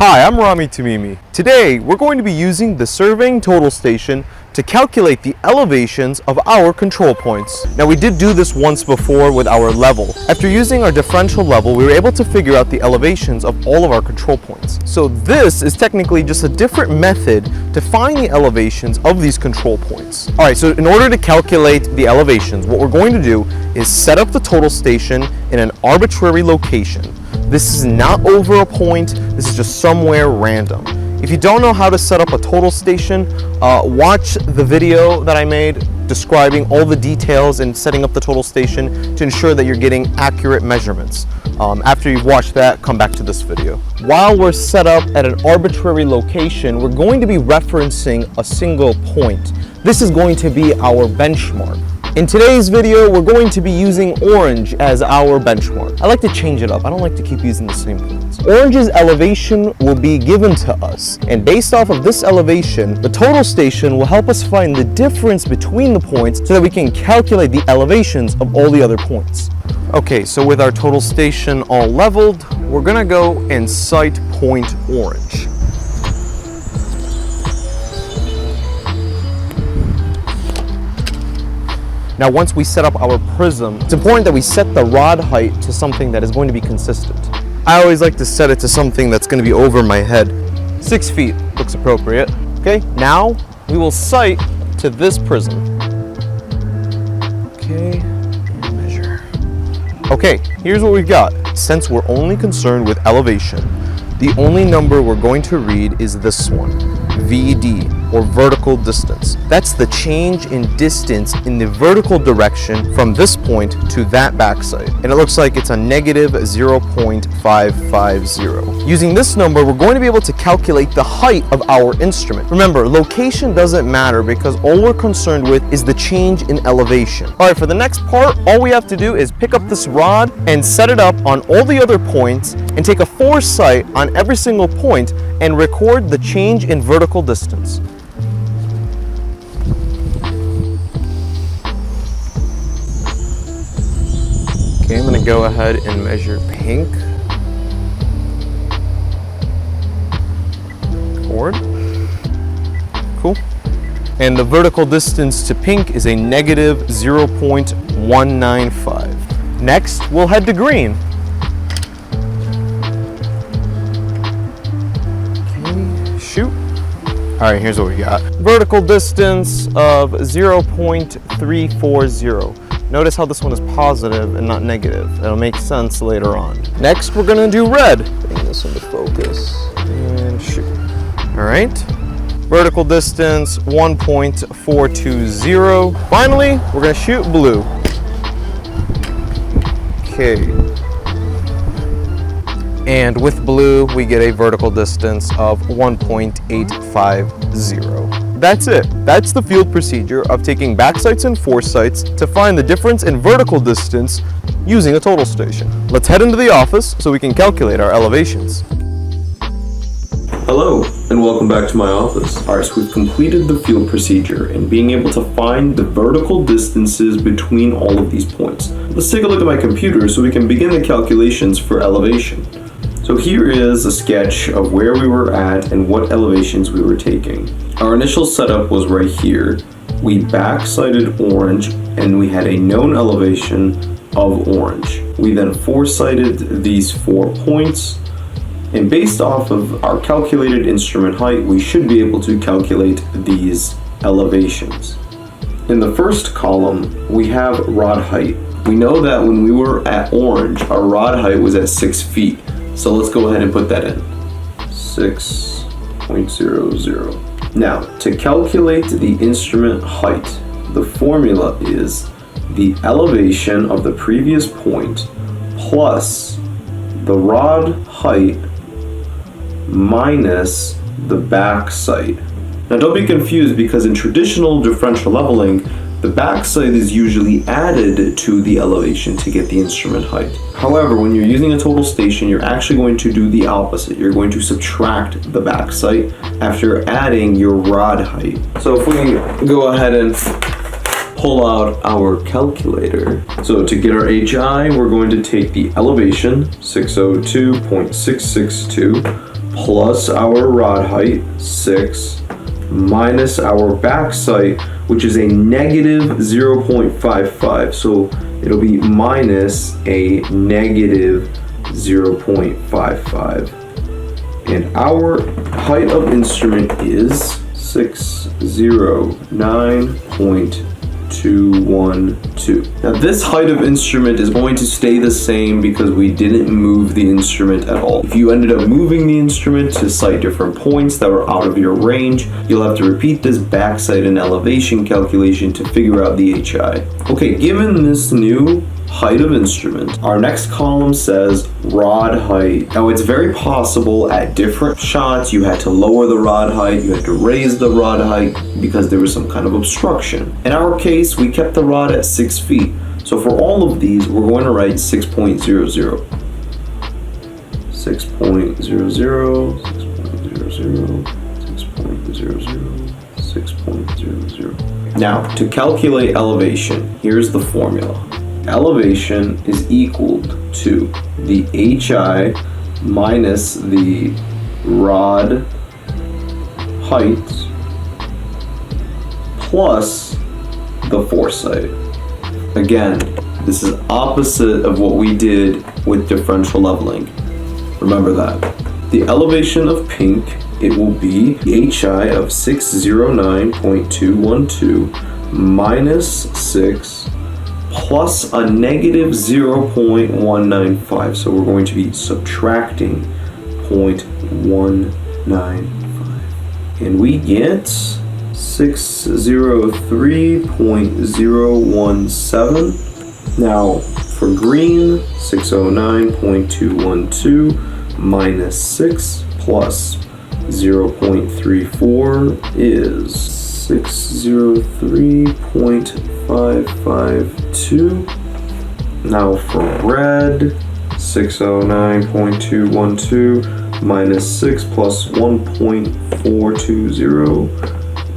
Hi, I'm Rami Tamimi. Today, we're going to be using the surveying total station to calculate the elevations of our control points. Now, we did do this once before with our level. After using our differential level, we were able to figure out the elevations of all of our control points. So this is technically just a different method to find the elevations of these control points. All right, so in order to calculate the elevations, what we're going to do is set up the total station in an arbitrary location. This is not over a point, this is just somewhere random. If you don't know how to set up a total station, watch the video that I made describing all the details in setting up the total station to ensure that you're getting accurate measurements. After you've watched that, come back to this video. While we're set up at an arbitrary location, we're going to be referencing a single point. This is going to be our benchmark. In today's video, we're going to be using orange as our benchmark. I like to change it up. I don't like to keep using the same points. Orange's elevation will be given to us, and based off of this elevation, the total station will help us find the difference between the points so that we can calculate the elevations of all the other points. Okay, so with our total station all leveled, we're gonna go and sight point orange. Now, once we set up our prism, it's important that we set the rod height to something that is going to be consistent. I always like to set it to something that's going to be over my head. 6 feet looks appropriate. Okay, now we will sight to this prism. Okay, and measure. Okay, here's what we've got. Since we're only concerned with elevation, the only number we're going to read is this one, VD, or vertical distance. That's the change in distance in the vertical direction from this point to that backside. And it looks like it's a negative 0.550. Using this number, we're going to be able to calculate the height of our instrument. Remember, location doesn't matter because all we're concerned with is the change in elevation. All right, for the next part, all we have to do is pick up this rod and set it up on all the other points and take a foresight on every single point and record the change in vertical distance. Okay, I'm gonna go ahead and measure pink. Forward. Cool. And the vertical distance to pink is a negative 0.195. Next, we'll head to green. Okay, shoot. All right, here's what we got. Vertical distance of 0.340. Notice how this one is positive and not negative. It'll make sense later on. Next, we're gonna do red. Bring this into focus and shoot. All right. Vertical distance 1.420. Finally, we're gonna shoot blue. Okay. And with blue, we get a vertical distance of 1.850. That's it. That's the field procedure of taking backsights and foresights to find the difference in vertical distance using a total station. Let's head into the office so we can calculate our elevations. Hello, and welcome back to my office. Alright, so we've completed the field procedure and being able to find the vertical distances between all of these points. Let's take a look at my computer so we can begin the calculations for elevation. So here is a sketch of where we were at and what elevations we were taking. Our initial setup was right here. We backsighted orange and we had a known elevation of orange. We then foresighted these 4 points, and based off of our calculated instrument height, we should be able to calculate these elevations. In the first column, we have rod height. We know that when we were at orange, our rod height was at 6 feet. So let's go ahead and put that in, 6.00. Now, to calculate the instrument height, the formula is the elevation of the previous point plus the rod height minus the backsight. Now don't be confused because in traditional differential leveling, the backsight is usually added to the elevation to get the instrument height. However, when you're using a total station, you're actually going to do the opposite. You're going to subtract the backsight after adding your rod height. So if we go ahead and pull out our calculator. So to get our HI, we're going to take the elevation, 602.662, plus our rod height, 6, minus our back sight, which is a negative 0.55. So it'll be minus a negative 0.55. And our height of instrument is 609.212. Now this height of instrument is going to stay the same because we didn't move the instrument at all. If you ended up moving the instrument to sight different points that were out of your range, you'll have to repeat this back sight and elevation calculation to figure out the HI. Okay, given this new height of instrument, our next column says rod height. Now it's very possible at different shots you had to lower the rod height, you had to raise the rod height because there was some kind of obstruction. In our case, we kept the rod at 6 feet. So for all of these, we're going to write 6.00. 6.00, 6.00, 6.00. Now, to calculate elevation, here's the formula. Elevation is equal to the HI minus the rod height plus the foresight. Again, this is opposite of what we did with differential leveling. Remember that. The elevation of pink, it will be HI of 609.212 minus 6 plus a negative 0.195. So we're going to be subtracting 0.195. And we get 603.017. Now for green, 609.212 minus 6 plus 0.34 is 603.552. Now for red, 609.212 minus 6 plus 1.420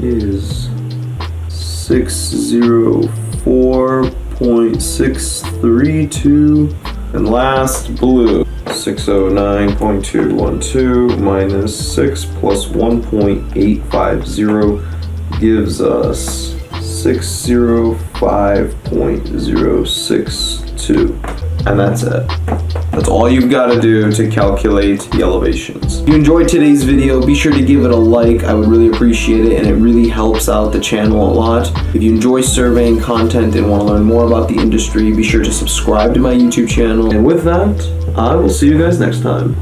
is 604.632. And last, blue, 609.212 minus 6 plus 1.850 gives us 605.062. And that's it. That's all you've got to do to calculate the elevations. If you enjoyed today's video, be sure to give it a like. I would really appreciate it, and it really helps out the channel a lot. If you enjoy surveying content and want to learn more about the industry, be sure to subscribe to my YouTube channel. And with that, I will see you guys next time.